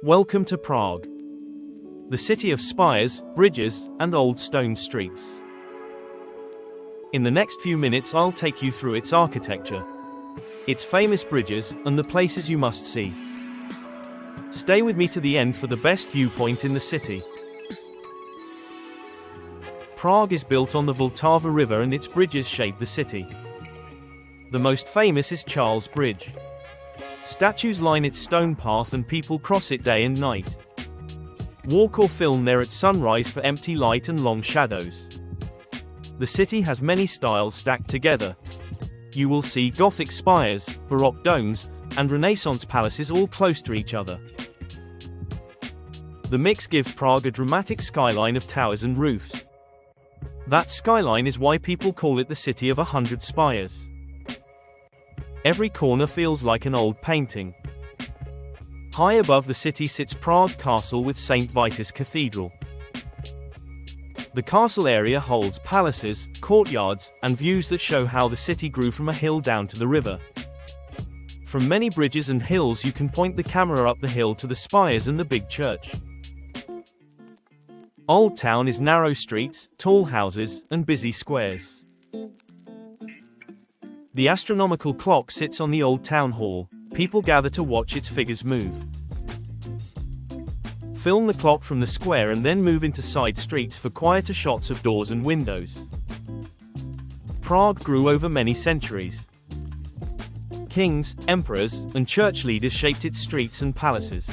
Welcome to Prague, the city of spires, bridges, and old stone streets. In the next few minutes I'll take you through its architecture, its famous bridges, and the places you must see. Stay with me to the end for the best viewpoint in the city. Prague is built on the Vltava River and its bridges shape the city. The most famous is Charles Bridge. Statues line its stone path and people cross it day and night. Walk or film there at sunrise for empty light and long shadows. The city has many styles stacked together. You will see Gothic spires, Baroque domes, and Renaissance palaces all close to each other. The mix gives Prague a dramatic skyline of towers and roofs. That skyline is why people call it the city of 100 spires. Every corner feels like an old painting. High above the city sits Prague Castle with St. Vitus Cathedral. The castle area holds palaces, courtyards, and views that show how the city grew from a hill down to the river. From many bridges and hills you can point the camera up the hill to the spires and the big church. Old Town is narrow streets, tall houses, and busy squares. The Astronomical Clock sits on the Old Town Hall. People gather to watch its figures move. Film the clock from the square and then move into side streets for quieter shots of doors and windows. Prague grew over many centuries. Kings, emperors, and church leaders shaped its streets and palaces.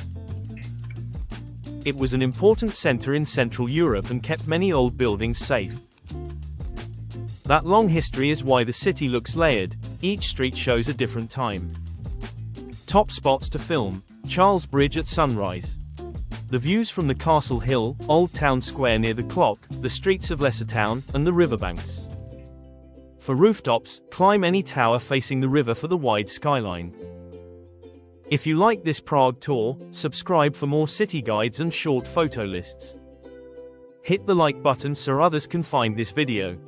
It was an important center in Central Europe and kept many old buildings safe. That long history is why the city looks layered. Each street shows a different time. Top spots to film: Charles Bridge at sunrise. The views from the Castle Hill, Old Town Square near the clock, the streets of Lesser Town, and the riverbanks. For rooftops, climb any tower facing the river for the wide skyline. If you like this Prague tour, subscribe for more city guides and short photo lists. Hit the like button so others can find this video.